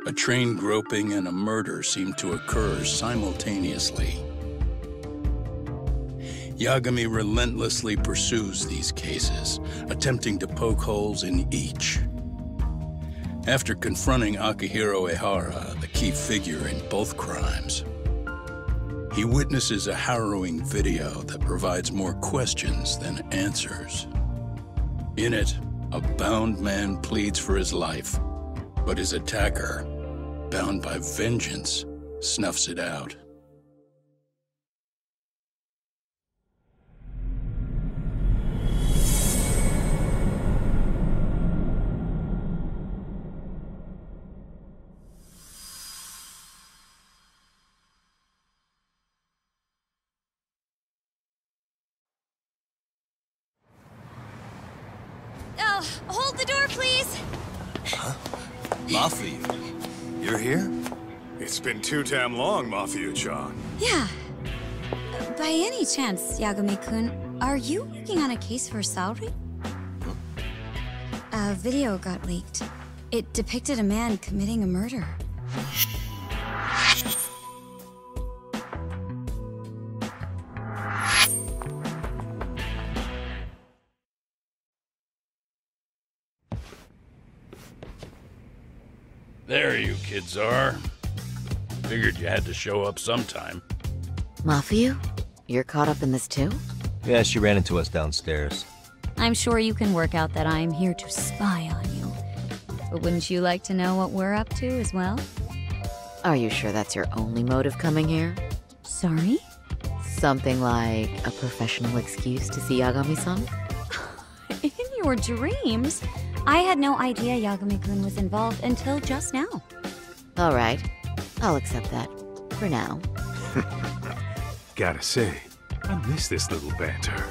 A train groping and a murder seem to occur simultaneously. Yagami relentlessly pursues these cases, attempting to poke holes in each. After confronting Akihiro Ehara, the key figure in both crimes, he witnesses a harrowing video that provides more questions than answers. In it, a bound man pleads for his life, but his attacker, bound by vengeance, snuffs it out. Hold the door, please! Huh? Mafia? You're here? It's been too damn long, Mafia-chan. Yeah. By any chance, Yagami-kun, are you working on a case for Saori? Huh? A video got leaked. It depicted a man committing a murder. There you kids are. Figured you had to show up sometime. Mafia? You're caught up in this too? Yeah, she ran into us downstairs. I'm sure you can work out that I'm here to spy on you. But wouldn't you like to know what we're up to as well? Are you sure that's your only motive coming here? Sorry? Something like a professional excuse to see Yagami-san? In your dreams? I had no idea Yagami-kun was involved until just now. Alright, I'll accept that. For now. Gotta say, I miss this little banter.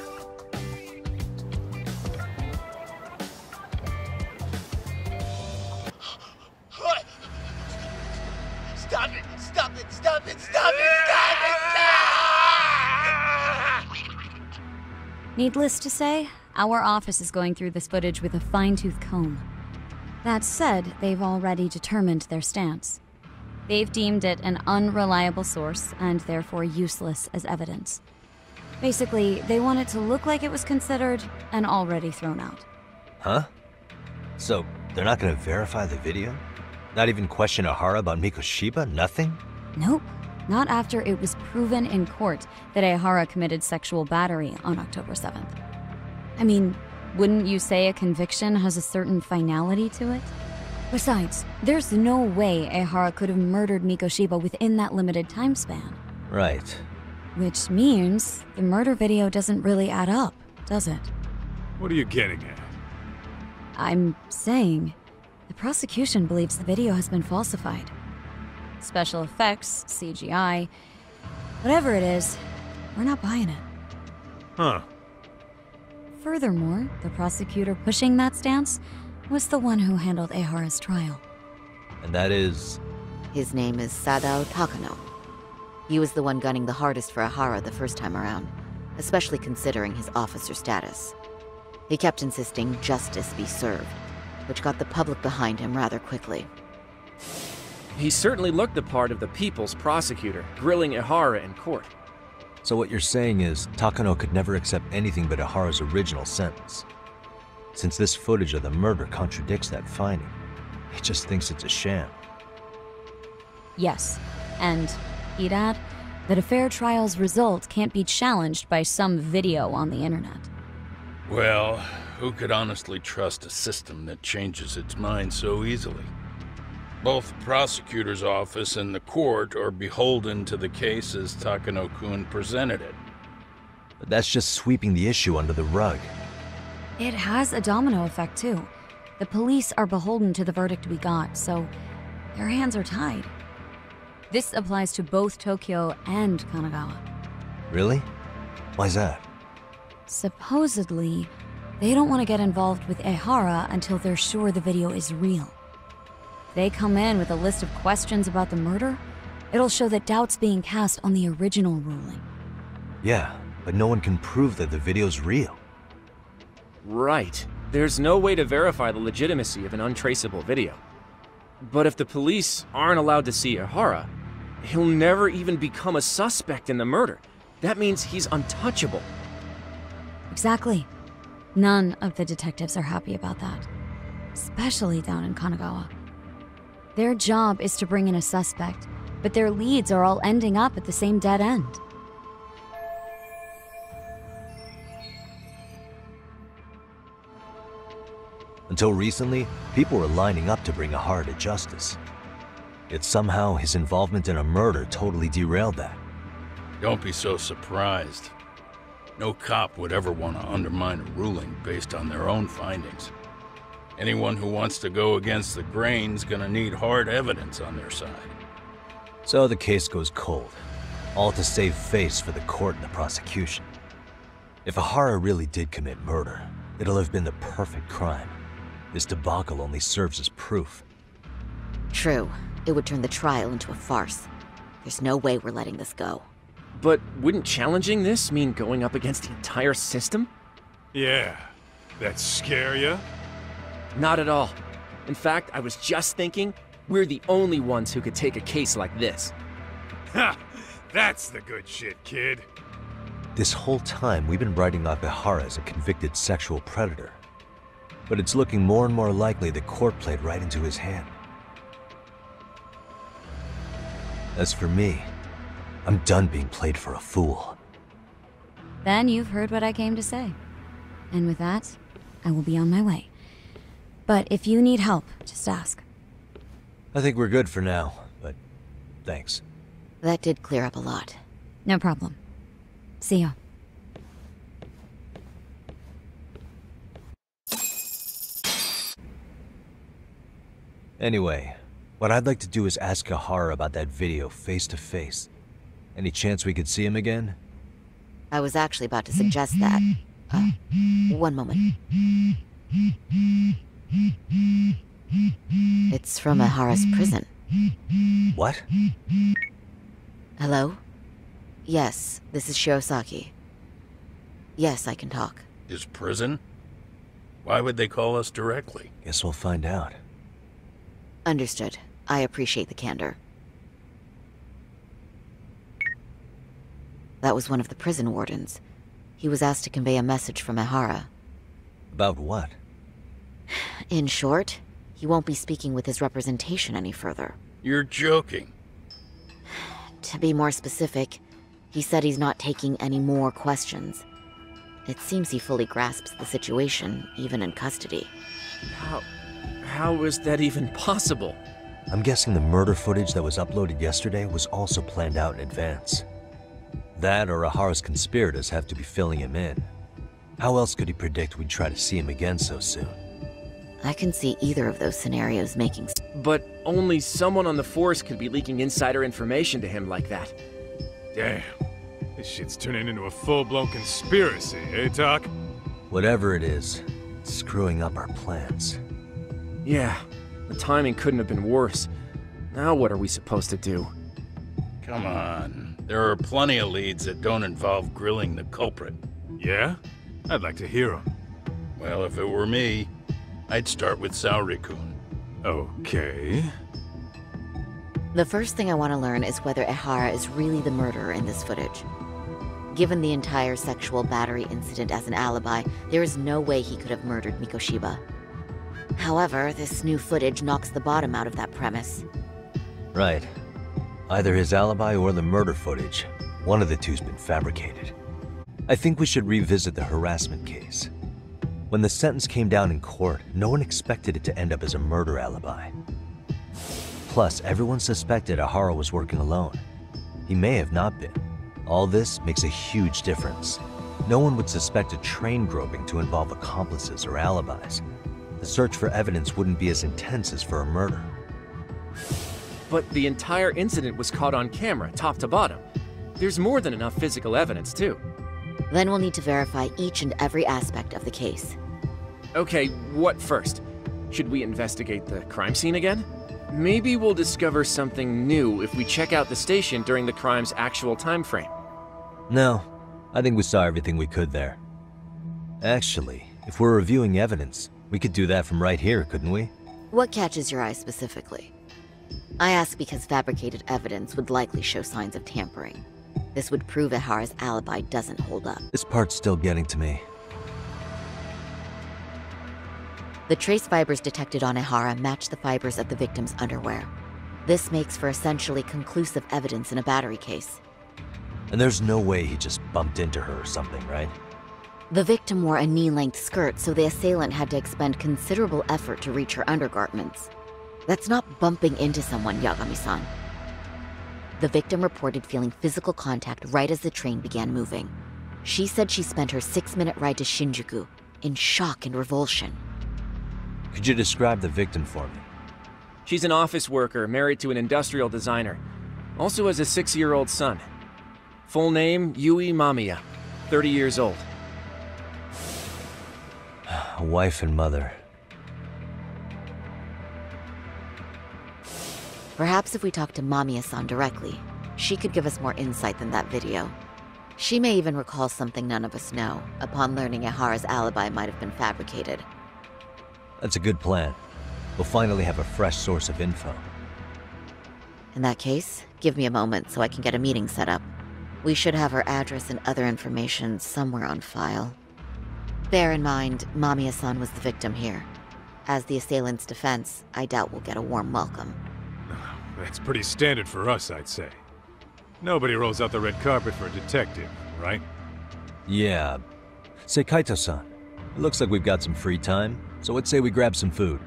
Stop it! Stop it! Stop it! Stop it! Stop it! Needless to say, our office is going through this footage with a fine-tooth comb. That said, they've already determined their stance. They've deemed it an unreliable source and therefore useless as evidence. Basically, they want it to look like it was considered and already thrown out. Huh? So, they're not gonna verify the video? Not even question Ehara about Mikoshiba? Nothing? Nope. Not after it was proven in court that Ehara committed sexual battery on October 7th. I mean, wouldn't you say a conviction has a certain finality to it? Besides, there's no way Ehara could have murdered Mikoshiba within that limited time span. Right. Which means the murder video doesn't really add up, does it? What are you getting at? I'm saying the prosecution believes the video has been falsified. Special effects, CGI, whatever it is, we're not buying it. Huh. Furthermore, the prosecutor pushing that stance was the one who handled Ehara's trial. And that is... His name is Sadao Takano. He was the one gunning the hardest for Ehara the first time around, especially considering his officer status. He kept insisting justice be served, which got the public behind him rather quickly. He certainly looked the part of the people's prosecutor, grilling Ehara in court. So what you're saying is, Takano could never accept anything but Ehara's original sentence. Since this footage of the murder contradicts that finding, he just thinks it's a sham. Yes, and he'd add that a fair trial's result can't be challenged by some video on the internet. Well, who could honestly trust a system that changes its mind so easily? Both the prosecutor's office and the court are beholden to the case as Takano-kun presented it. But that's just sweeping the issue under the rug. It has a domino effect, too. The police are beholden to the verdict we got, so their hands are tied. This applies to both Tokyo and Kanagawa. Really? Why's that? Supposedly, they don't want to get involved with Ehara until they're sure the video is real. They come in with a list of questions about the murder, it'll show that doubt's being cast on the original ruling. Yeah, but no one can prove that the video's real. Right. There's no way to verify the legitimacy of an untraceable video. But if the police aren't allowed to see Ehara, he'll never even become a suspect in the murder. That means he's untouchable. Exactly. None of the detectives are happy about that. Especially down in Kanagawa. Their job is to bring in a suspect, but their leads are all ending up at the same dead end. Until recently, people were lining up to bring Ehara to justice. Yet somehow his involvement in a murder totally derailed that. Don't be so surprised. No cop would ever want to undermine a ruling based on their own findings. Anyone who wants to go against the grain's gonna need hard evidence on their side. So the case goes cold, all to save face for the court and the prosecution. If Ehara really did commit murder, it'll have been the perfect crime. This debacle only serves as proof. True. It would turn the trial into a farce. There's no way we're letting this go. But wouldn't challenging this mean going up against the entire system? Yeah. That scare ya? Not at all. In fact, I was just thinking, we're the only ones who could take a case like this. Ha! That's the good shit, kid. This whole time, we've been writing off Ehara as a convicted sexual predator. But it's looking more and more likely the court played right into his hand. As for me, I'm done being played for a fool. Then you've heard what I came to say. And with that, I will be on my way. But if you need help, just ask. I think we're good for now, but thanks. That did clear up a lot. No problem. See ya. Anyway, what I'd like to do is ask Ehara about that video face to face. Any chance we could see him again? I was actually about to suggest that. One moment. It's from Ehara's prison. What? Hello? Yes, this is Shirosaki. Yes, I can talk. His prison? Why would they call us directly? Guess we'll find out. Understood. I appreciate the candor. That was one of the prison wardens. He was asked to convey a message from Ehara. About what? In short, he won't be speaking with his representation any further. You're joking. To be more specific, he said he's not taking any more questions. It seems he fully grasps the situation, even in custody. How is that even possible? I'm guessing the murder footage that was uploaded yesterday was also planned out in advance. That or Ehara's conspirators have to be filling him in. How else could he predict we'd try to see him again so soon? I can see either of those scenarios making sense. But only someone on the force could be leaking insider information to him like that. Damn. This shit's turning into a full-blown conspiracy, eh, Doc? Whatever it is, it's screwing up our plans. Yeah, the timing couldn't have been worse. Now what are we supposed to do? Come on. There are plenty of leads that don't involve grilling the culprit. Yeah? I'd like to hear them. Well, if it were me, I'd start with Saori-kun. Okay. The first thing I want to learn is whether Ehara is really the murderer in this footage. Given the entire sexual battery incident as an alibi, there is no way he could have murdered Mikoshiba. However, this new footage knocks the bottom out of that premise. Right. Either his alibi or the murder footage. One of the two's been fabricated. I think we should revisit the harassment case. When the sentence came down in court, no one expected it to end up as a murder alibi. Plus, everyone suspected Ehara was working alone. He may have not been. All this makes a huge difference. No one would suspect a train groping to involve accomplices or alibis. The search for evidence wouldn't be as intense as for a murder. But the entire incident was caught on camera, top to bottom. There's more than enough physical evidence, too. Then we'll need to verify each and every aspect of the case. Okay, what first? Should we investigate the crime scene again? Maybe we'll discover something new if we check out the station during the crime's actual time frame. No, I think we saw everything we could there. Actually, if we're reviewing evidence, we could do that from right here, couldn't we? What catches your eye specifically? I ask because fabricated evidence would likely show signs of tampering. This would prove Ehara's alibi doesn't hold up. This part's still getting to me. The trace fibers detected on Ehara match the fibers of the victim's underwear. This makes for essentially conclusive evidence in a battery case. And there's no way he just bumped into her or something, right? The victim wore a knee-length skirt, so the assailant had to expend considerable effort to reach her undergarments. That's not bumping into someone, Yagami-san. The victim reported feeling physical contact right as the train began moving. She said she spent her 6-minute ride to Shinjuku in shock and revulsion. Could you describe the victim for me? She's an office worker married to an industrial designer. Also has a 6-year-old son. Full name, Yui Mamiya, 30 years old. A wife and mother. Perhaps if we talk to Mamiya-san directly, she could give us more insight than that video. She may even recall something none of us know, upon learning Ehara's alibi might have been fabricated. That's a good plan. We'll finally have a fresh source of info. In that case, give me a moment so I can get a meeting set up. We should have her address and other information somewhere on file. Bear in mind, Mamiya-san was the victim here. As the assailant's defense, I doubt we'll get a warm welcome. That's pretty standard for us, I'd say. Nobody rolls out the red carpet for a detective, right? Yeah. Say, Kaito-san, it looks like we've got some free time, so let's say we grab some food.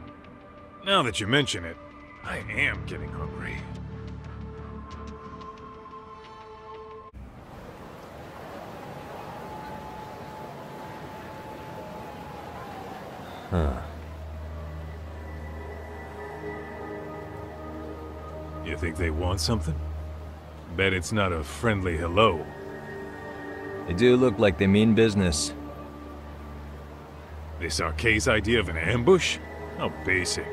Now that you mention it, I am getting hungry. Huh. You think they want something? Bet it's not a friendly hello. They do look like they mean business. This Arke's idea of an ambush? How basic.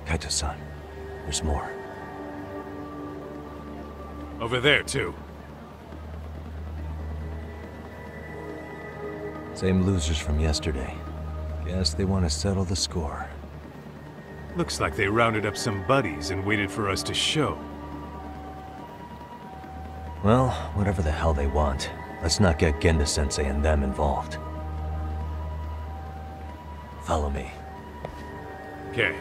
Kaito-san, there's more. Over there, too. Same losers from yesterday. Guess they want to settle the score. Looks like they rounded up some buddies and waited for us to show. Well, whatever the hell they want, let's not get Genda-sensei and them involved. Follow me. Okay.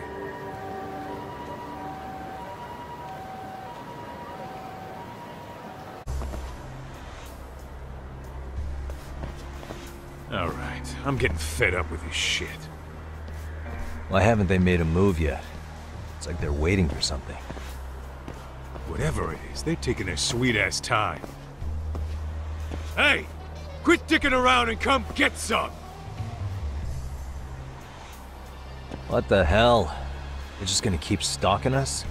Alright, I'm getting fed up with this shit. Why haven't they made a move yet? It's like they're waiting for something. Whatever it is, they're taking their sweet-ass time. Hey! Quit dicking around and come get some! What the hell? They're just gonna keep stalking us?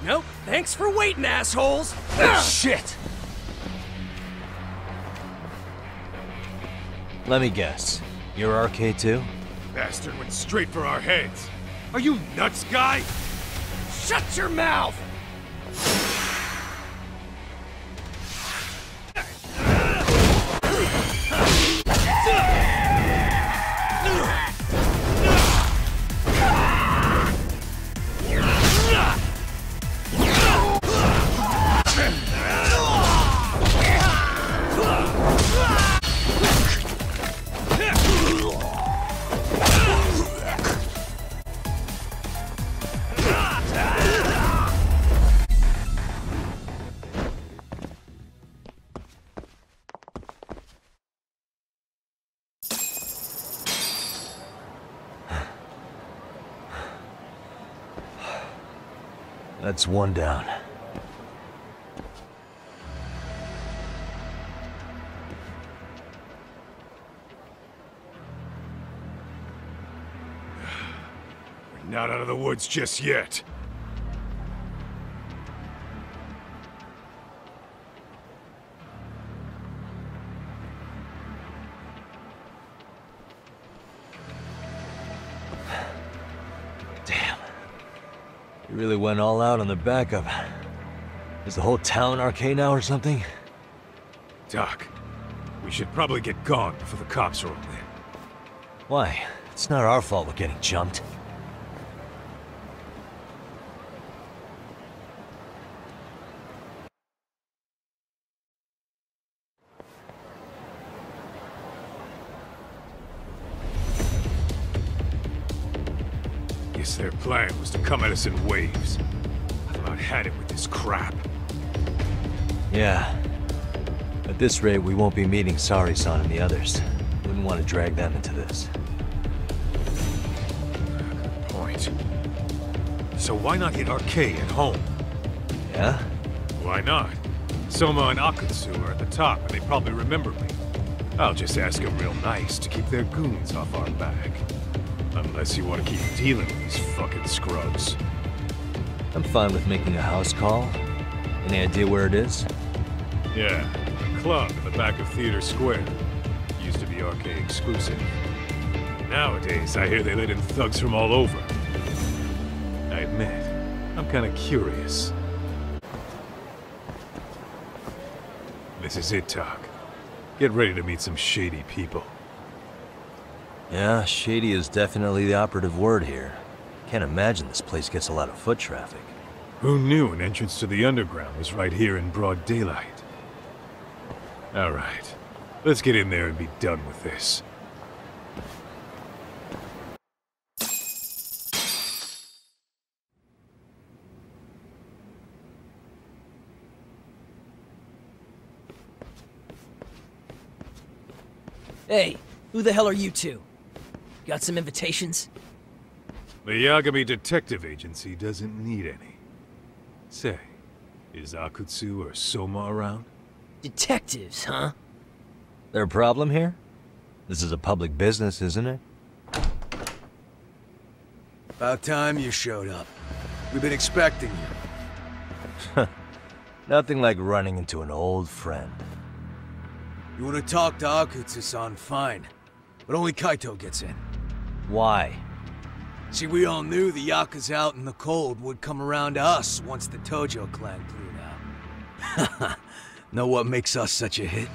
Nope, thanks for waiting, assholes! Shit! Let me guess. You're RK too? Bastard went straight for our heads. Are you nuts, guy? Shut your mouth! That's one down. We're not out of the woods just yet. You really went all out on the backup. Is the whole town RK now or something? Doc, we should probably get gone before the cops roll in. Why? It's not our fault we're getting jumped. Guess their plan was to come at us in waves. I've about had it with this crap. Yeah. At this rate, we won't be meeting Saori-san and the others. Wouldn't want to drag them into this. Good point. So why not hit Arcade at home? Yeah? Why not? Soma and Akutsu are at the top, and they probably remember me. I'll just ask them real nice to keep their goons off our back. Unless you want to keep dealing with these fucking scrubs. I'm fine with making a house call. Any idea where it is? Yeah, a club in the back of Theater Square. Used to be Arcade exclusive. Nowadays, I hear they let in thugs from all over. I admit, I'm kinda curious. This is it, Tak. Get ready to meet some shady people. Yeah, shady is definitely the operative word here. Can't imagine this place gets a lot of foot traffic. Who knew an entrance to the underground was right here in broad daylight? Alright, let's get in there and be done with this. Hey, who the hell are you two? Got some invitations? The Yagami Detective Agency doesn't need any. Say, is Akutsu or Soma around? Detectives, huh? There a problem here? This is a public business, isn't it? About time you showed up. We've been expecting you. Nothing like running into an old friend. You want to talk to Akutsu-san, fine. But only Kaito gets in. Why? See, we all knew the Yakuza out in the cold would come around to us once the Tojo clan cleared out. Know what makes us such a hit?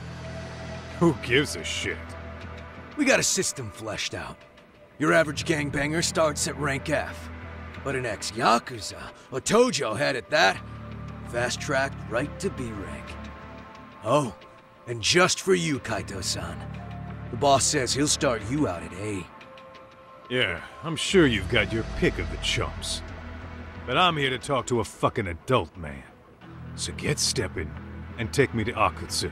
Who gives a shit? We got a system fleshed out. Your average gangbanger starts at rank F. But an ex-Yakuza, a Tojo head at that, fast-tracked right to B rank. Oh, and just for you, Kaito-san. The boss says he'll start you out at A. Yeah, I'm sure you've got your pick of the chumps. But I'm here to talk to a fucking adult man. So get stepping and take me to Akutsu.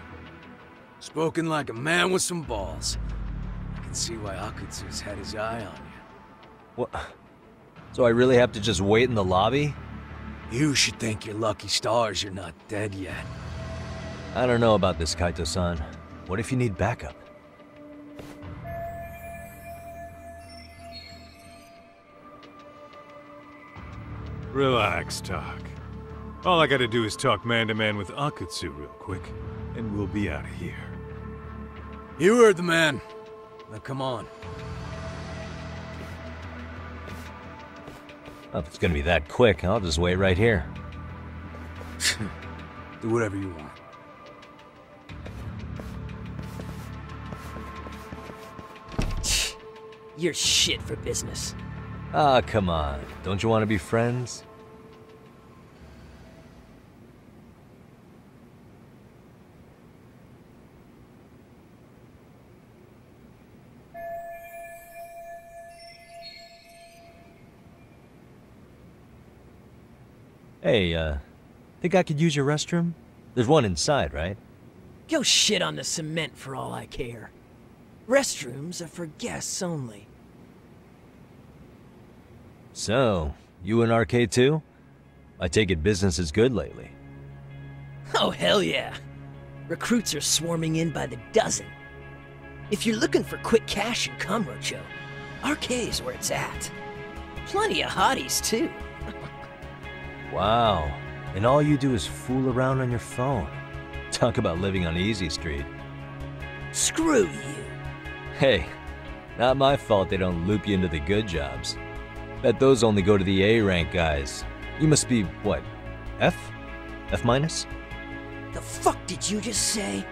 Spoken like a man with some balls. I can see why Akutsu's had his eye on you. What? So I really have to just wait in the lobby? You should thank your lucky stars you're not dead yet. I don't know about this, Kaito-san. What if you need backup? Relax, Tak. All I gotta do is talk man-to-man with Akutsu real quick, and we'll be out of here. You heard the man. Now come on. Well, if it's gonna be that quick, I'll just wait right here. Do whatever you want. You're shit for business. Ah, come on. Don't you want to be friends? Hey, think I could use your restroom? There's one inside, right? Go shit on the cement for all I care. Restrooms are for guests only. So, you in Arcade too? I take it business is good lately. Oh, hell yeah. Recruits are swarming in by the dozen. If you're looking for quick cash in Kamurocho, Arcade's where it's at. Plenty of hotties, too. Wow. And all you do is fool around on your phone. Talk about living on Easy Street. Screw you. Hey, not my fault they don't loop you into the good jobs. Bet those only go to the A-rank guys. You must be, what, F? F minus? The fuck did you just say?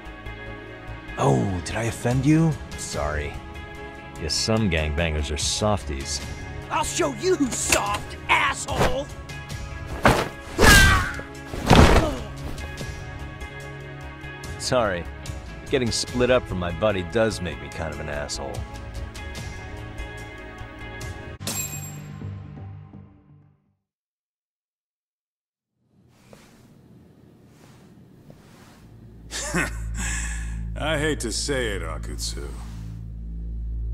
Oh, did I offend you? Sorry. Guess some gangbangers are softies. I'll show you who's soft, asshole! Sorry. Getting split up from my buddy does make me kind of an asshole. I hate to say it, Akutsu.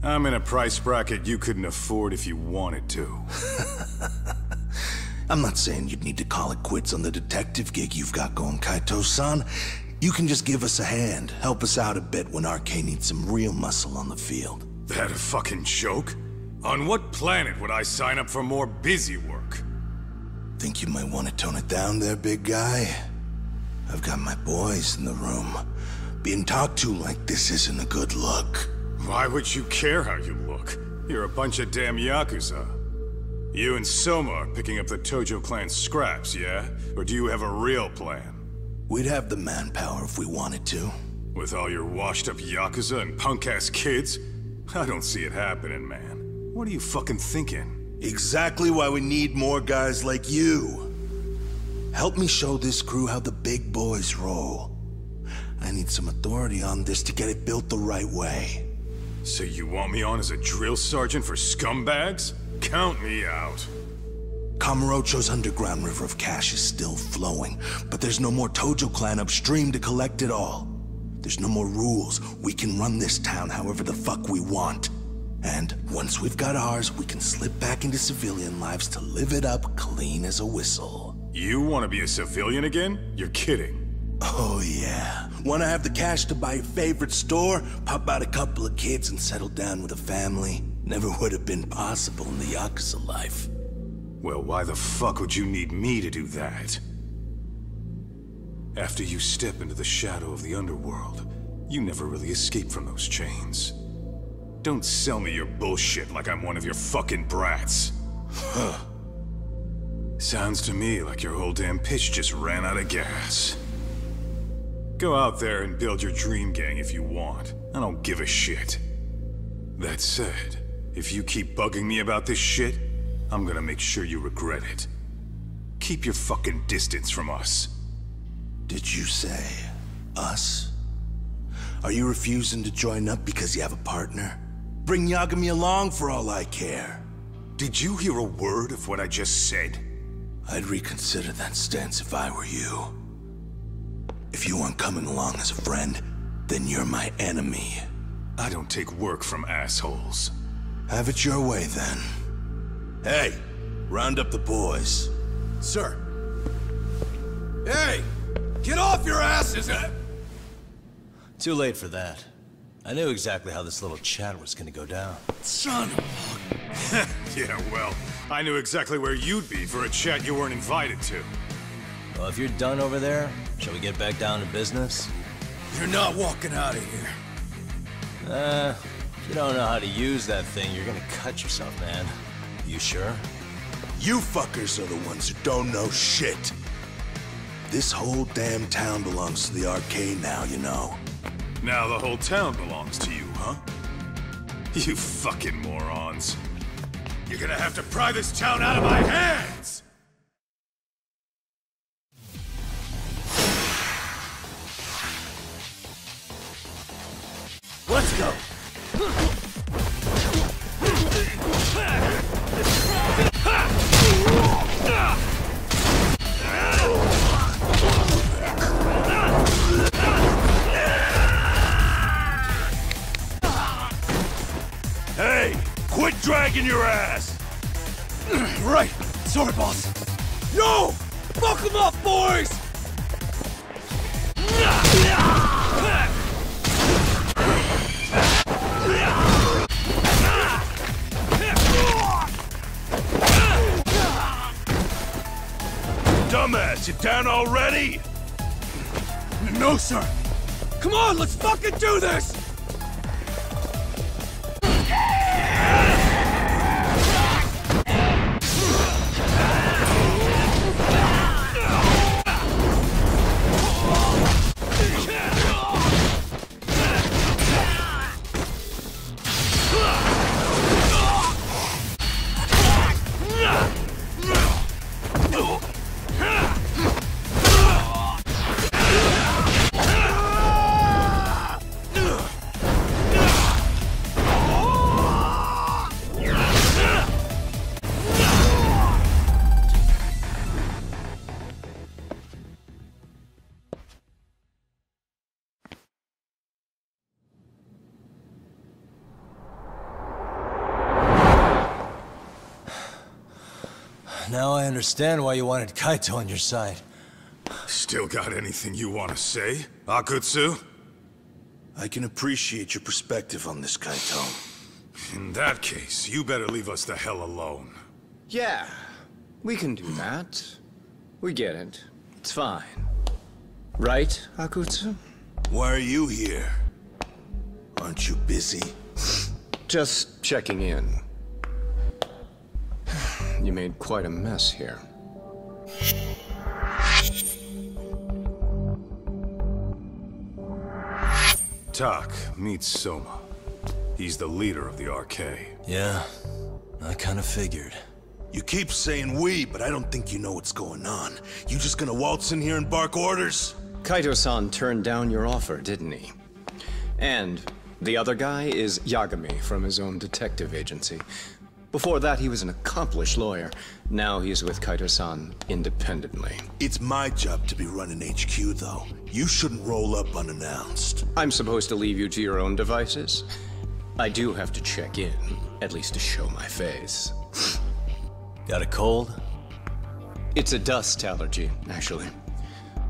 I'm in a price bracket you couldn't afford if you wanted to. I'm not saying you'd need to call it quits on the detective gig you've got going, Kaito-san. You can just give us a hand, help us out a bit when RK needs some real muscle on the field. That a fucking joke? On what planet would I sign up for more busy work? Think you might want to tone it down there, big guy? I've got my boys in the room. Being talked to like this isn't a good look. Why would you care how you look? You're a bunch of damn Yakuza. You and Soma are picking up the Tojo clan scraps, yeah? Or do you have a real plan? We'd have the manpower if we wanted to. With all your washed-up Yakuza and punk-ass kids? I don't see it happening, man. What are you fucking thinking? Exactly why we need more guys like you. Help me show this crew how the big boys roll. I need some authority on this to get it built the right way. So you want me on as a drill sergeant for scumbags? Count me out. Kamurocho's underground river of cash is still flowing, but there's no more Tojo clan upstream to collect it all. There's no more rules. We can run this town however the fuck we want. And once we've got ours, we can slip back into civilian lives to live it up clean as a whistle. You want to be a civilian again? You're kidding. Oh yeah. Want to have the cash to buy your favorite store, pop out a couple of kids and settle down with a family? Never would have been possible in the Yakuza life. Well, why the fuck would you need me to do that? After you step into the shadow of the underworld, you never really escape from those chains. Don't sell me your bullshit like I'm one of your fucking brats. Huh. Sounds to me like your whole damn pitch just ran out of gas. Go out there and build your dream gang if you want. I don't give a shit. That said, if you keep bugging me about this shit, I'm gonna make sure you regret it. Keep your fucking distance from us. Did you say us? Are you refusing to join up because you have a partner? Bring Yagami along for all I care. Did you hear a word of what I just said? I'd reconsider that stance if I were you. If you aren't coming along as a friend, then you're my enemy. I don't take work from assholes. Have it your way, then. Hey, round up the boys. Sir. Hey! Get off your asses! Too late for that. I knew exactly how this little chat was gonna go down. Son of a... Yeah, well, I knew exactly where you'd be for a chat you weren't invited to. Well, if you're done over there, shall we get back down to business? You're not walking out of here. If you don't know how to use that thing, you're gonna cut yourself, man. You sure? You fuckers are the ones who don't know shit. This whole damn town belongs to the arcade now, you know. Now the whole town belongs to you, huh? You fucking morons. You're gonna have to pry this town out of my hands! Let's go! Hey! Quit dragging your ass! Right! Sorry, boss. Yo! Fuck them up, boys! Dumbass, you down already? No, sir! Come on, let's fucking do this! Now I understand why you wanted Kaito on your side. Still got anything you want to say, Akutsu? I can appreciate your perspective on this, Kaito. In that case, you better leave us the hell alone. Yeah, we can do that. We get it. It's fine. Right, Akutsu? Why are you here? Aren't you busy? Just checking in. You made quite a mess here. Tak meets Soma. He's the leader of the RK. Yeah, I kind of figured. You keep saying we, but I don't think you know what's going on. You just gonna waltz in here and bark orders? Kaito-san turned down your offer, didn't he? And the other guy is Yagami from his own detective agency. Before that, he was an accomplished lawyer. Now he's with Kaito-san independently. It's my job to be running HQ, though. You shouldn't roll up unannounced. I'm supposed to leave you to your own devices? I do have to check in, at least to show my face. Got a cold? It's a dust allergy, actually.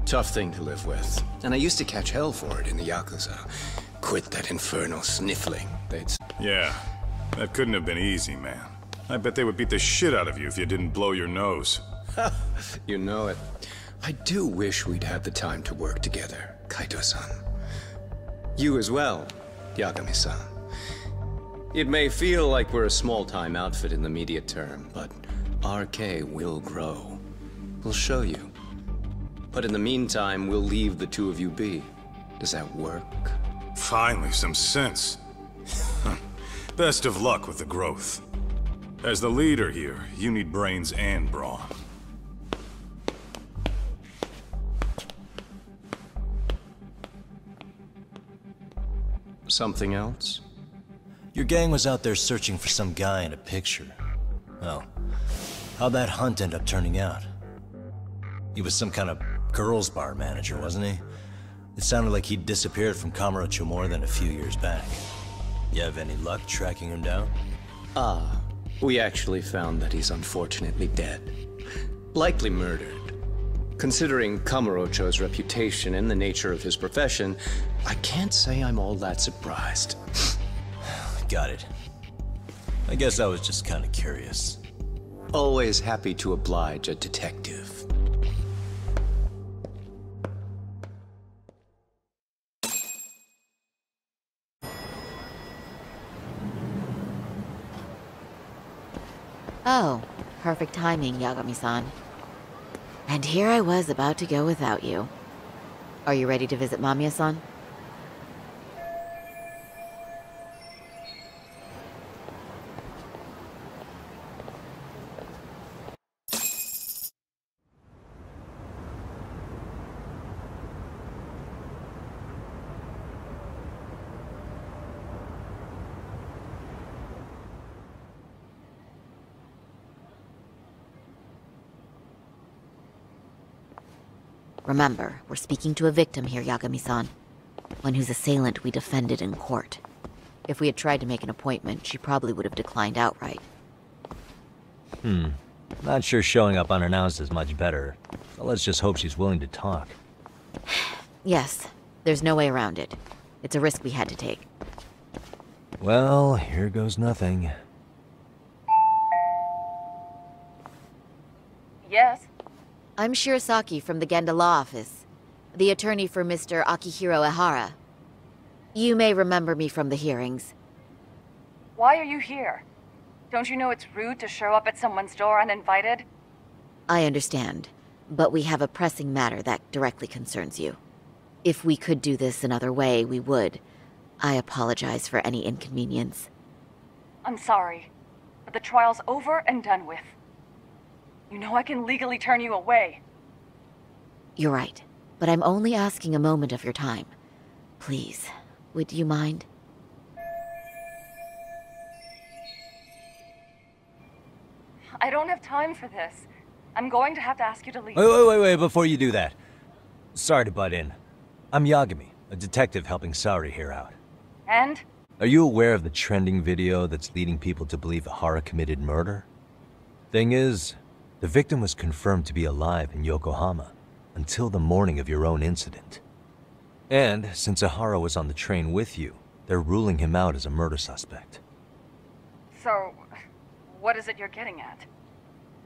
Tough thing to live with. And I used to catch hell for it in the Yakuza. Quit that infernal sniffling. Yeah, that couldn't have been easy, man. I bet they would beat the shit out of you if you didn't blow your nose. You know it. I do wish we'd had the time to work together, Kaito-san. You as well, Yagami-san. It may feel like we're a small-time outfit in the immediate term, but RK will grow. We'll show you. But in the meantime, we'll leave the two of you be. Does that work? Finally, some sense. Best of luck with the growth. As the leader here, you need brains and brawn. Something else? Your gang was out there searching for some guy in a picture. Well, how'd that hunt end up turning out? He was some kind of girls' bar manager, wasn't he? It sounded like he'd disappeared from Kamurocho more than a few years back. You have any luck tracking him down? We actually found that he's unfortunately dead. Likely murdered. Considering Kamurocho's reputation and the nature of his profession, I can't say I'm all that surprised. Got it. I guess I was just kind of curious. Always happy to oblige a detective. Oh, perfect timing, Yagami-san. And here I was about to go without you. Are you ready to visit Mamiya-san? Remember, we're speaking to a victim here, Yagami-san. One whose assailant we defended in court. If we had tried to make an appointment, she probably would have declined outright. Not sure showing up unannounced is much better. So let's just hope she's willing to talk. Yes, there's no way around it. It's a risk we had to take. Well, here goes nothing. Yes? I'm Shirosaki from the Genda Law Office, the attorney for Mr. Akihiro Ehara. You may remember me from the hearings. Why are you here? Don't you know it's rude to show up at someone's door uninvited? I understand, but we have a pressing matter that directly concerns you. If we could do this another way, we would. I apologize for any inconvenience. I'm sorry, but the trial's over and done with. You know I can legally turn you away. You're right, but I'm only asking a moment of your time. Please, would you mind? I don't have time for this. I'm going to have to ask you to leave. Wait, before you do that. Sorry to butt in. I'm Yagami, a detective helping Saori here out. And? Are you aware of the trending video that's leading people to believe Ehara committed murder? Thing is, The victim was confirmed to be alive in Yokohama until the morning of your own incident. And since Ehara was on the train with you, they're ruling him out as a murder suspect. So, what is it you're getting at?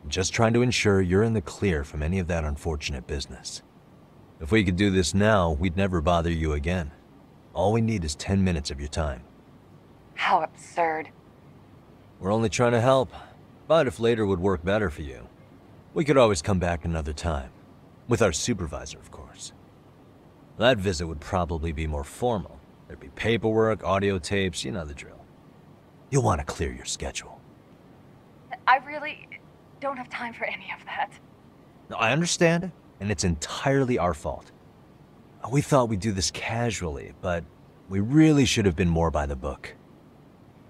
Just trying to ensure you're in the clear from any of that unfortunate business. If we could do this now, we'd never bother you again. All we need is 10 minutes of your time. How absurd. We're only trying to help, but if later would work better for you, we could always come back another time. With our supervisor, of course. That visit would probably be more formal. There'd be paperwork, audio tapes, you know the drill. You'll want to clear your schedule. I really don't have time for any of that. No, I understand, and it's entirely our fault. We thought we'd do this casually, but we really should have been more by the book.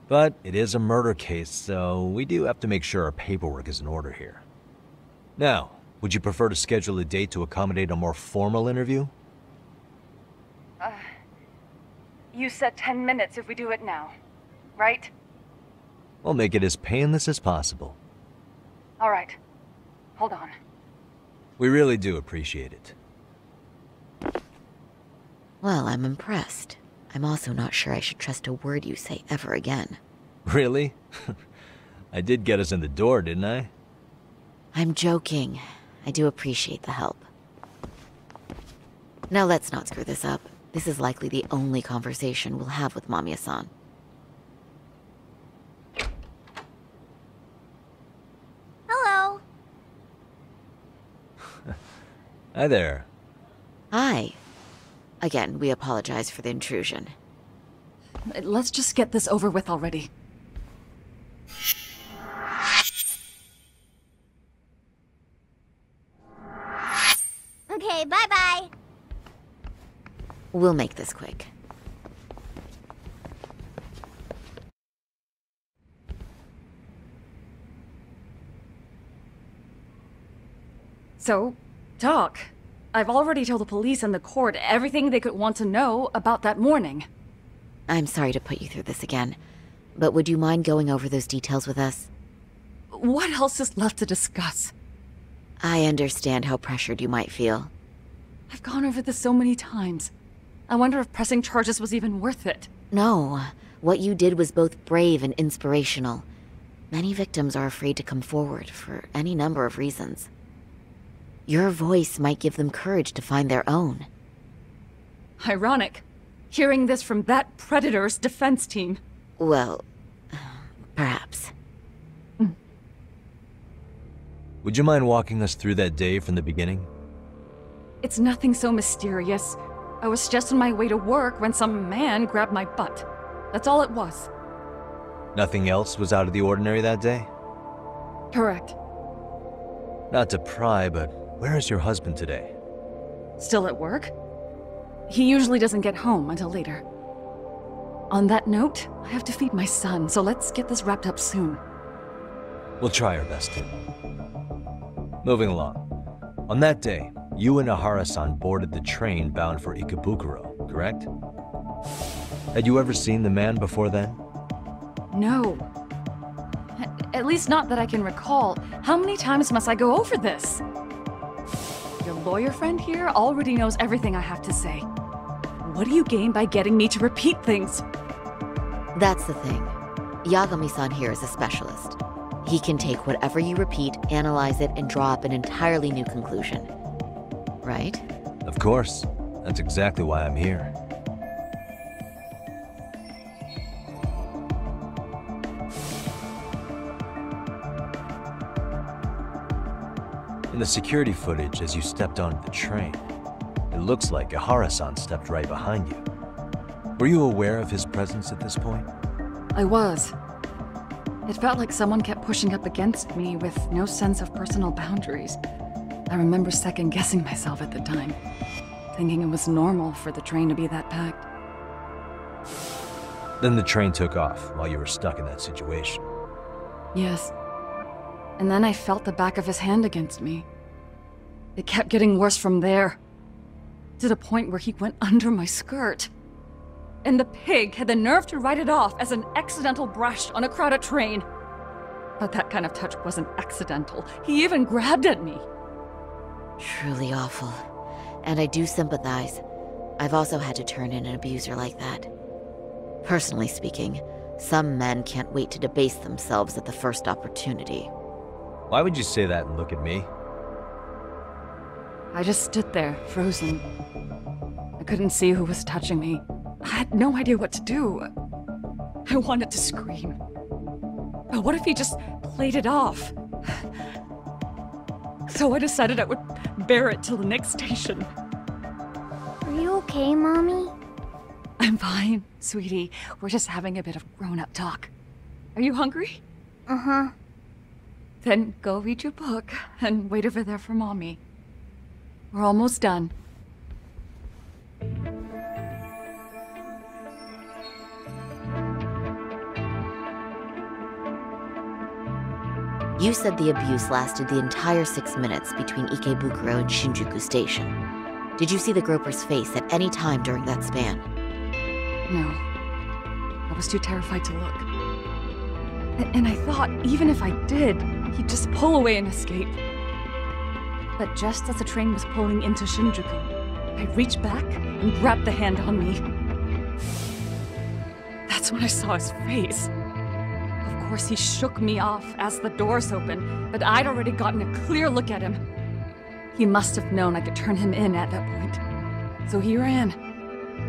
But it is a murder case, so we do have to make sure our paperwork is in order here. Now, would you prefer to schedule a date to accommodate a more formal interview? You said 10 minutes if we do it now, right? We'll make it as painless as possible. All right. Hold on. We really do appreciate it. Well, I'm impressed. I'm also not sure I should trust a word you say ever again. Really? I did get us in the door, didn't I? I'm joking. I do appreciate the help. Now let's not screw this up. This is likely the only conversation we'll have with Mamiya-san. Hello. Hi there. Hi. Again, we apologize for the intrusion. Let's just get this over with already. Okay, bye-bye. We'll make this quick. So, Doc, I've already told the police and the court everything they could want to know about that morning. I'm sorry to put you through this again, but would you mind going over those details with us? What else is left to discuss? I understand how pressured you might feel. I've gone over this so many times. I wonder if pressing charges was even worth it. No. What you did was both brave and inspirational. Many victims are afraid to come forward for any number of reasons. Your voice might give them courage to find their own. Ironic. Hearing this from that predator's defense team. Well, perhaps. Would you mind walking us through that day from the beginning? It's nothing so mysterious. I was just on my way to work when some man grabbed my butt. That's all it was. Nothing else was out of the ordinary that day? Correct. Not to pry, but where is your husband today? Still at work? He usually doesn't get home until later. On that note, I have to feed my son, so let's get this wrapped up soon. We'll try our best to. Moving along. On that day, you and Ehara-san boarded the train bound for Ikebukuro, correct? Had you ever seen the man before then? No. At least not that I can recall. How many times must I go over this? Your lawyer friend here already knows everything I have to say. What do you gain by getting me to repeat things? That's the thing. Yagami-san here is a specialist. He can take whatever you repeat, analyze it, and draw up an entirely new conclusion. Right? Of course. That's exactly why I'm here. In the security footage as you stepped onto the train, it looks like Ehara-san stepped right behind you. Were you aware of his presence at this point? I was. It felt like someone kept pushing up against me with no sense of personal boundaries. I remember second-guessing myself at the time, thinking it was normal for the train to be that packed. Then the train took off while you were stuck in that situation. Yes. And then I felt the back of his hand against me. It kept getting worse from there, to the point where he went under my skirt. And the pig had the nerve to write it off as an accidental brush on a crowded train. But that kind of touch wasn't accidental. He even grabbed at me. Truly awful. And I do sympathize. I've also had to turn in an abuser like that. Personally speaking, some men can't wait to debase themselves at the first opportunity. Why would you say that and look at me? I just stood there, frozen. I couldn't see who was touching me. I had no idea what to do. I wanted to scream. But what if he just played it off? So I decided I would bear it till the next station. Are you okay, Mommy? I'm fine, sweetie. We're just having a bit of grown-up talk. Are you hungry? Uh-huh. Then go read your book and wait over there for Mommy. We're almost done. You said the abuse lasted the entire 6 minutes between Ikebukuro and Shinjuku Station. Did you see the groper's face at any time during that span? No. I was too terrified to look. And I thought, even if I did, he'd just pull away and escape. But just as the train was pulling into Shinjuku, I reached back and grabbed the hand on me. That's when I saw his face. Of course, he shook me off as the doors opened, but I'd already gotten a clear look at him. He must have known I could turn him in at that point. So he ran,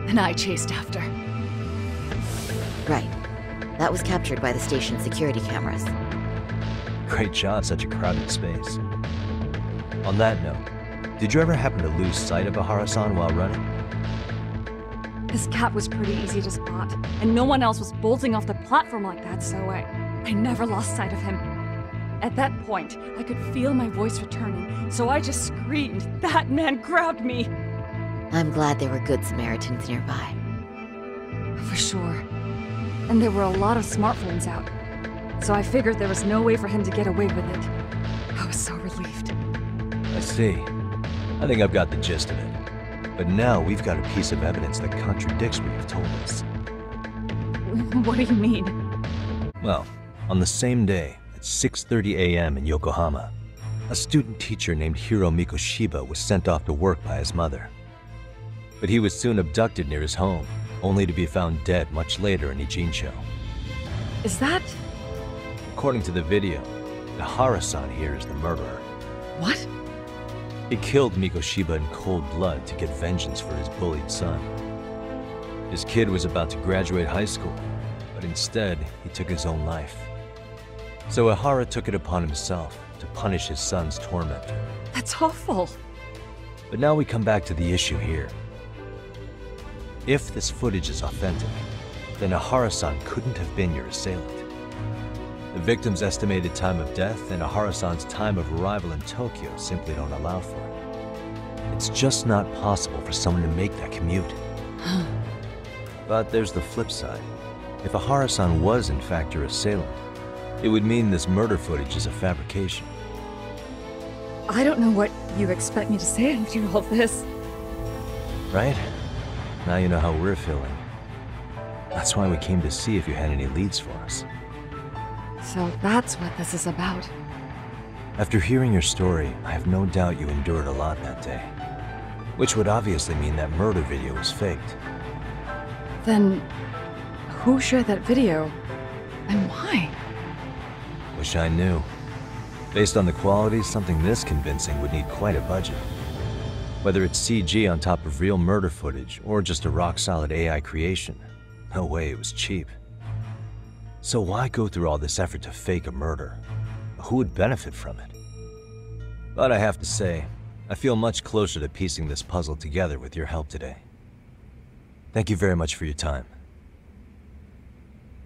and I chased after. Right. That was captured by the station's security cameras. Great job, such a crowded space. On that note, did you ever happen to lose sight of Ehara-san while running? His cat was pretty easy to spot, and no one else was bolting off the platform like that, so I never lost sight of him. At that point, I could feel my voice returning, so I just screamed. That man grabbed me! I'm glad there were good Samaritans nearby. For sure. And there were a lot of smartphones out, so I figured there was no way for him to get away with it. I was so relieved. I see. I think I've got the gist of it. But now we've got a piece of evidence that contradicts what you've told us. What do you mean? Well, on the same day, at 6:30 a.m. in Yokohama, a student teacher named Hiro Mikoshiba was sent off to work by his mother. But he was soon abducted near his home, only to be found dead much later in Ijincho. Is that... According to the video, Ehara-san here is the murderer. What? He killed Mikoshiba in cold blood to get vengeance for his bullied son. His kid was about to graduate high school, but instead, he took his own life. So Ehara took it upon himself to punish his son's tormentor. That's awful. But now we come back to the issue here. If this footage is authentic, then Ehara-san couldn't have been your assailant. The victim's estimated time of death and Ehara-san's time of arrival in Tokyo simply don't allow for it. It's just not possible for someone to make that commute. But there's the flip side. If Ehara-san was in fact your assailant, it would mean this murder footage is a fabrication. I don't know what you expect me to say after all this. Right? Now you know how we're feeling. That's why we came to see if you had any leads for us. So that's what this is about. After hearing your story, I have no doubt you endured a lot that day. Which would obviously mean that murder video was faked. Then, who shared that video? And why? Wish I knew. Based on the quality, something this convincing would need quite a budget. Whether it's CG on top of real murder footage, or just a rock-solid AI creation, no way it was cheap. So why go through all this effort to fake a murder? Who would benefit from it? But I have to say, I feel much closer to piecing this puzzle together with your help today. Thank you very much for your time.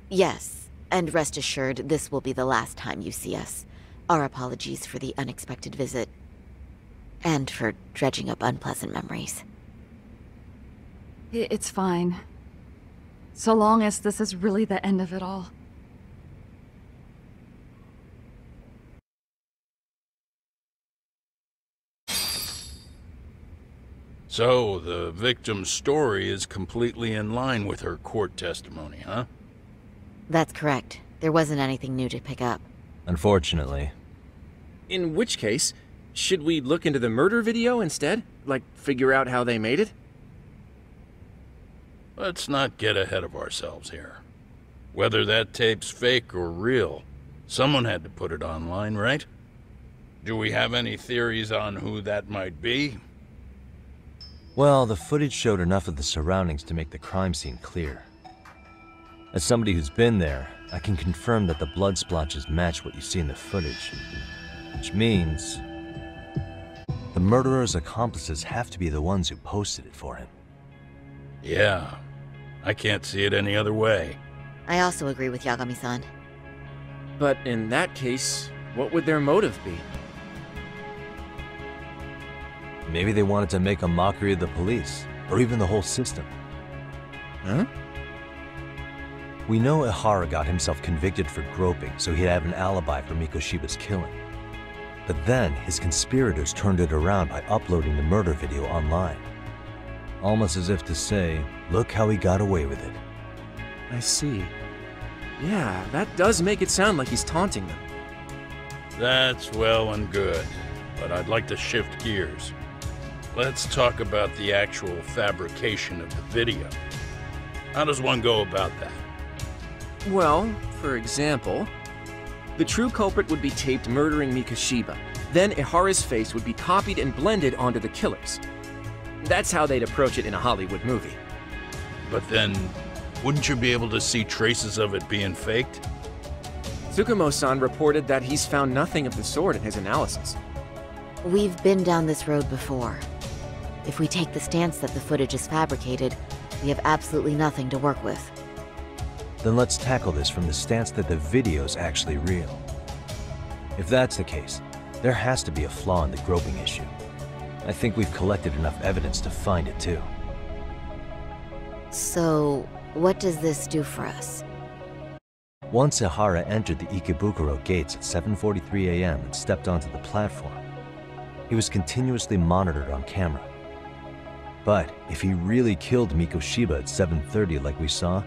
Yes, and rest assured, this will be the last time you see us. Our apologies for the unexpected visit. And for dredging up unpleasant memories. It's fine. So long as this is really the end of it all. So, the victim's story is completely in line with her court testimony, huh? That's correct. There wasn't anything new to pick up. Unfortunately. In which case, should we look into the murder video instead? Like, figure out how they made it? Let's not get ahead of ourselves here. Whether that tape's fake or real, someone had to put it online, right? Do we have any theories on who that might be? Well, the footage showed enough of the surroundings to make the crime scene clear. As somebody who's been there, I can confirm that the blood splotches match what you see in the footage. Which means the murderer's accomplices have to be the ones who posted it for him. Yeah, I can't see it any other way. I also agree with Yagami-san. But in that case, what would their motive be? Maybe they wanted to make a mockery of the police, or even the whole system. Huh? We know Ehara got himself convicted for groping, so he'd have an alibi for Mikoshiba's killing. But then, his conspirators turned it around by uploading the murder video online. Almost as if to say, look how he got away with it. I see. Yeah, that does make it sound like he's taunting them. That's well and good, but I'd like to shift gears. Let's talk about the actual fabrication of the video. How does one go about that? Well, for example, the true culprit would be taped murdering Mikoshiba. Then Ehara's face would be copied and blended onto the killers. That's how they'd approach it in a Hollywood movie. But then, wouldn't you be able to see traces of it being faked? Tsukumo-san reported that he's found nothing of the sort in his analysis. We've been down this road before. If we take the stance that the footage is fabricated, we have absolutely nothing to work with. Then let's tackle this from the stance that the video's actually real. If that's the case, there has to be a flaw in the groping issue. I think we've collected enough evidence to find it too. So, what does this do for us? Once Ehara entered the Ikebukuro gates at 7:43 a.m. and stepped onto the platform, he was continuously monitored on camera. But if he really killed Mikoshiba at 7:30 like we saw,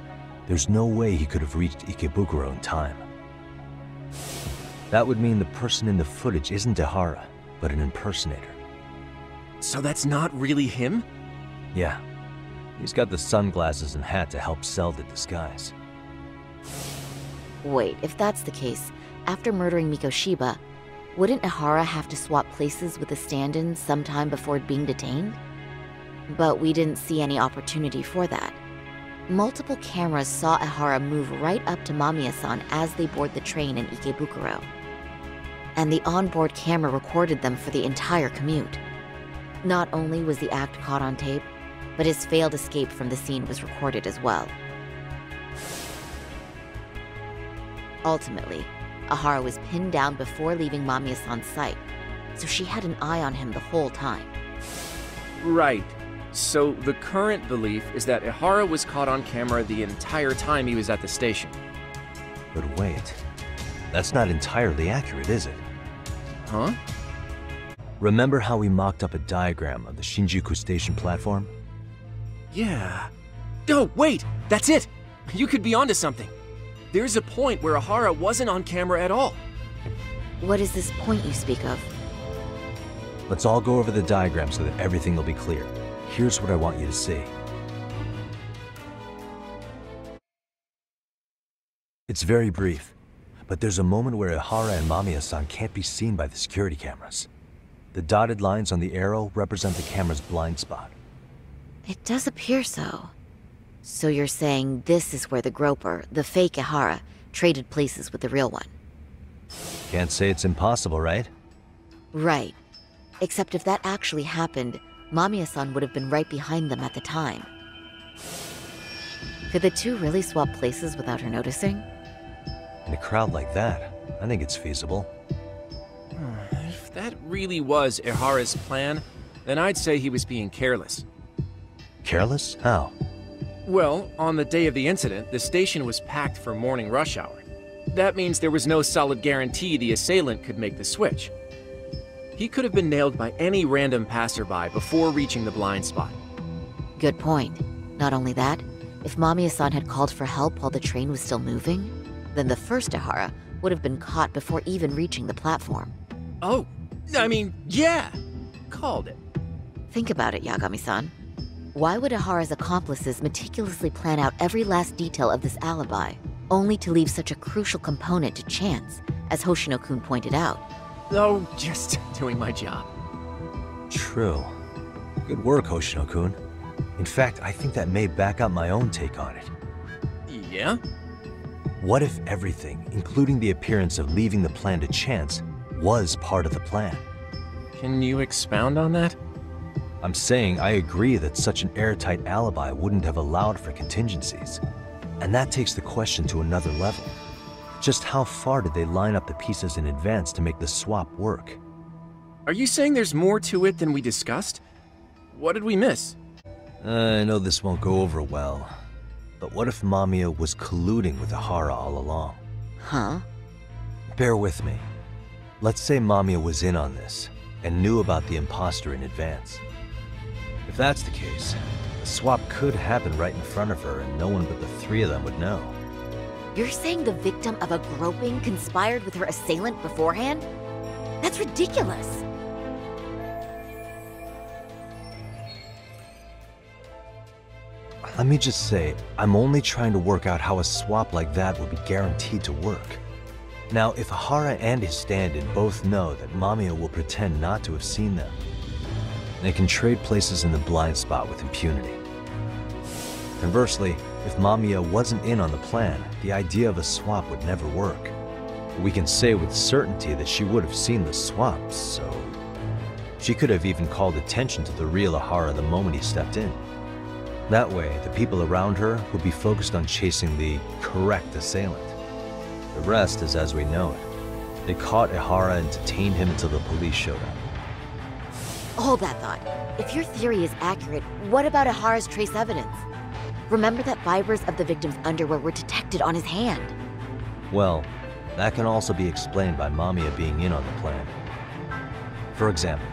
there's no way he could have reached Ikebukuro in time. That would mean the person in the footage isn't Ehara, but an impersonator. So that's not really him? Yeah. He's got the sunglasses and hat to help sell the disguise. Wait, if that's the case, after murdering Mikoshiba, wouldn't Ehara have to swap places with the stand-ins sometime before being detained? But we didn't see any opportunity for that. Multiple cameras saw Ehara move right up to Mamiya-san as they board the train in Ikebukuro. And the onboard camera recorded them for the entire commute. Not only was the act caught on tape, but his failed escape from the scene was recorded as well. Ultimately, Ehara was pinned down before leaving Mamiya-san's sight, so she had an eye on him the whole time. Right. So the current belief is that Ehara was caught on camera the entire time he was at the station. But wait, that's not entirely accurate, is it? Huh? Remember how we mocked up a diagram of the Shinjuku station platform? Yeah. Oh, wait! That's it! You could be onto something. There's a point where Ehara wasn't on camera at all. What is this point you speak of? Let's all go over the diagram so that everything will be clear. Here's what I want you to see. It's very brief, but there's a moment where Ehara and Mamiya-san can't be seen by the security cameras. The dotted lines on the arrow represent the camera's blind spot. It does appear so. So you're saying this is where the groper, the fake Ehara, traded places with the real one? Can't say it's impossible, right? Right. Except if that actually happened, Mamiya-san would have been right behind them at the time. Could the two really swap places without her noticing? In a crowd like that, I think it's feasible. If that really was Ehara's plan, then I'd say he was being careless. Careless? How? Well, on the day of the incident, the station was packed for morning rush hour. That means there was no solid guarantee the assailant could make the switch. He could have been nailed by any random passerby before reaching the blind spot. Good point. Not only that, if Mamiya-san had called for help while the train was still moving, then the first Ehara would have been caught before even reaching the platform. Oh, I mean, yeah! Called it. Think about it, Yagami-san. Why would Ehara's accomplices meticulously plan out every last detail of this alibi, only to leave such a crucial component to chance, as Hoshino-kun pointed out? Oh, just doing my job. True. Good work, Hoshino-kun. In fact, I think that may back up my own take on it. Yeah? What if everything, including the appearance of leaving the plan to chance, was part of the plan? Can you expound on that? I'm saying I agree that such an airtight alibi wouldn't have allowed for contingencies. And that takes the question to another level. Just how far did they line up the pieces in advance to make the swap work? Are you saying there's more to it than we discussed? What did we miss? I know this won't go over well, but what if Mamiya was colluding with Ehara all along? Huh? Bear with me. Let's say Mamiya was in on this, and knew about the imposter in advance. If that's the case, the swap could happen right in front of her and no one but the three of them would know. You're saying the victim of a groping conspired with her assailant beforehand? That's ridiculous! Let me just say, I'm only trying to work out how a swap like that would be guaranteed to work. Now, if Ehara and his stand-in both know that Mamiya will pretend not to have seen them, they can trade places in the blind spot with impunity. Conversely, if Mamiya wasn't in on the plan, the idea of a swap would never work. We can say with certainty that she would have seen the swap, so... she could have even called attention to the real Ehara the moment he stepped in. That way, the people around her would be focused on chasing the correct assailant. The rest is as we know it. They caught Ehara and detained him until the police showed up. Hold that thought. If your theory is accurate, what about Ehara's trace evidence? Remember that fibers of the victim's underwear were detected on his hand. Well, that can also be explained by Mamiya being in on the plan. For example,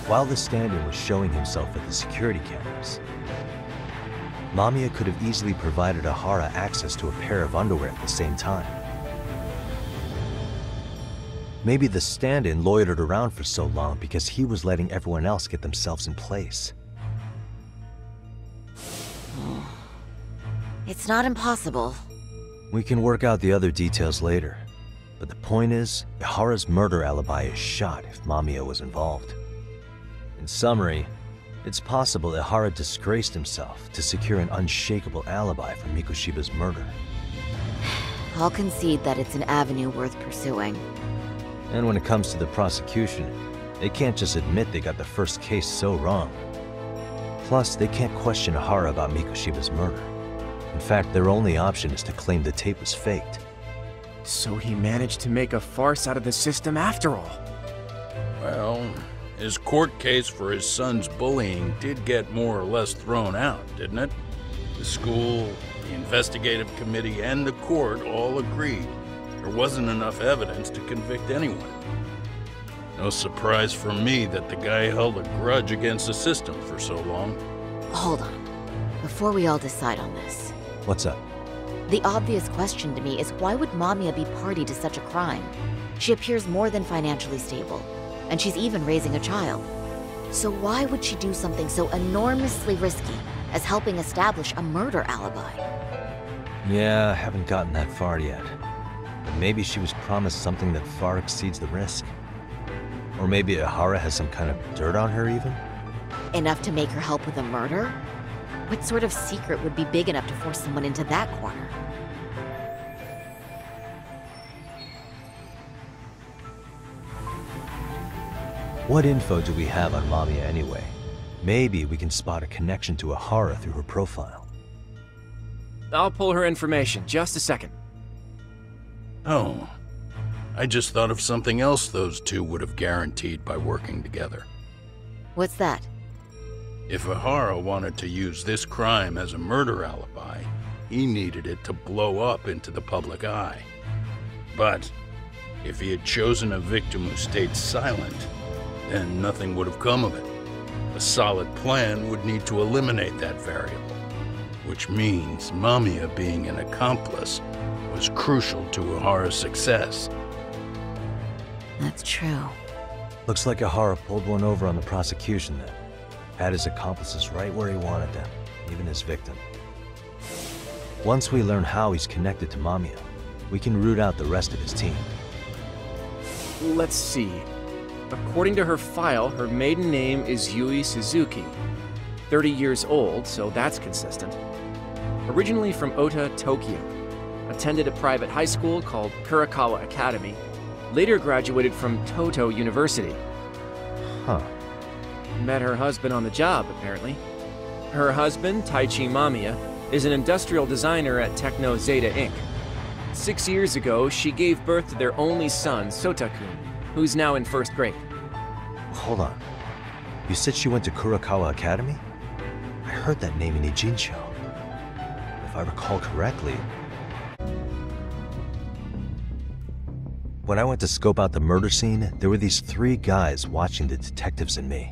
while the stand-in was showing himself at the security cameras, Mamiya could have easily provided Ehara access to a pair of underwear at the same time. Maybe the stand-in loitered around for so long because he was letting everyone else get themselves in place. It's not impossible. We can work out the other details later, but the point is, Ehara's murder alibi is shot if Mamiya was involved. In summary, it's possible Ehara disgraced himself to secure an unshakable alibi for Mikoshiba's murder. I'll concede that it's an avenue worth pursuing. And when it comes to the prosecution, they can't just admit they got the first case so wrong. Plus, they can't question Ehara about Mikoshiba's murder. In fact, their only option is to claim the tape was faked. So he managed to make a farce out of the system after all. Well, his court case for his son's bullying did get more or less thrown out, didn't it? The school, the investigative committee, and the court all agreed there wasn't enough evidence to convict anyone. No surprise for me that the guy held a grudge against the system for so long. Hold on. Before we all decide on this. What's up? The obvious question to me is why would Mamiya be party to such a crime? She appears more than financially stable, and she's even raising a child. So why would she do something so enormously risky as helping establish a murder alibi? Yeah, I haven't gotten that far yet. But maybe she was promised something that far exceeds the risk. Or maybe Ehara has some kind of dirt on her even? Enough to make her help with a murder? What sort of secret would be big enough to force someone into that corner? What info do we have on Mamiya anyway? Maybe we can spot a connection to Ehara through her profile. I'll pull her information. Just a second. Oh. I just thought of something else those two would have guaranteed by working together. What's that? If Ehara wanted to use this crime as a murder alibi, he needed it to blow up into the public eye. But if he had chosen a victim who stayed silent, then nothing would have come of it. A solid plan would need to eliminate that variable, which means Mamiya being an accomplice was crucial to Ehara's success. That's true. Looks like Ehara pulled one over on the prosecution then. Had his accomplices right where he wanted them, even his victim. Once we learn how he's connected to Mamiya, we can root out the rest of his team. Let's see. According to her file, her maiden name is Yui Suzuki. 30 years old, so that's consistent. Originally from Ota, Tokyo. Attended a private high school called Kurakawa Academy. Later graduated from Toto University. Huh. Met her husband on the job, apparently. Her husband, Taichi Mamiya, is an industrial designer at Techno Zeta Inc. 6 years ago, she gave birth to their only son, Sotakun, who's now in 1st grade. Hold on. You said she went to Kurakawa Academy? I heard that name in Ijincho. If I recall correctly... When I went to scope out the murder scene, there were these 3 guys watching the detectives and me.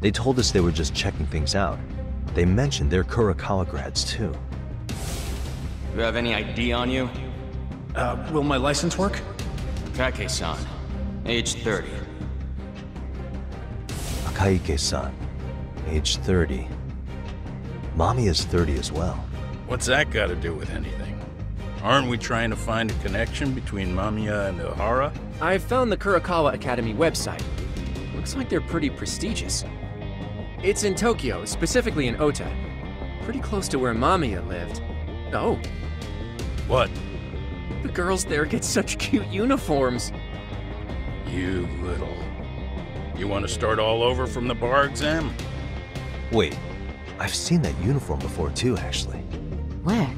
They told us they were just checking things out. They mentioned they're Kurakawa grads too. You have any ID on you? Will my license work? Kake-san, age 30. Akihiro-san, age 30. Mommy is 30 as well. What's that got to do with anything? Aren't we trying to find a connection between Mamiya and Ehara? I found the Kurakawa Academy website. Looks like they're pretty prestigious. It's in Tokyo, specifically in Ota. Pretty close to where Mamiya lived. Oh. What? The girls there get such cute uniforms. You little... You want to start all over from the bar exam? Wait, I've seen that uniform before too, actually. Where?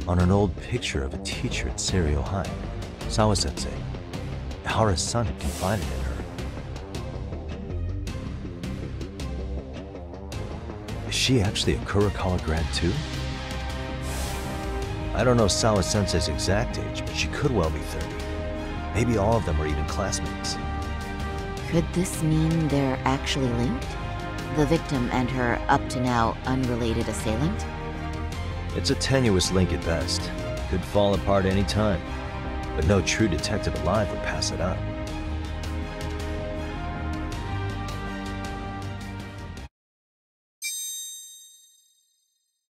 On an old picture of a teacher at Seiryo High. Sawa-sensei. Ehara's son had confided in her. Is she actually a Kurakawa grad too? I don't know Sawa-sensei's exact age, but she could well be 30. Maybe all of them are even classmates. Could this mean they're actually linked? The victim and her up-to-now unrelated assailant? It's a tenuous link at best. Could fall apart any time. But no true detective alive would pass it up.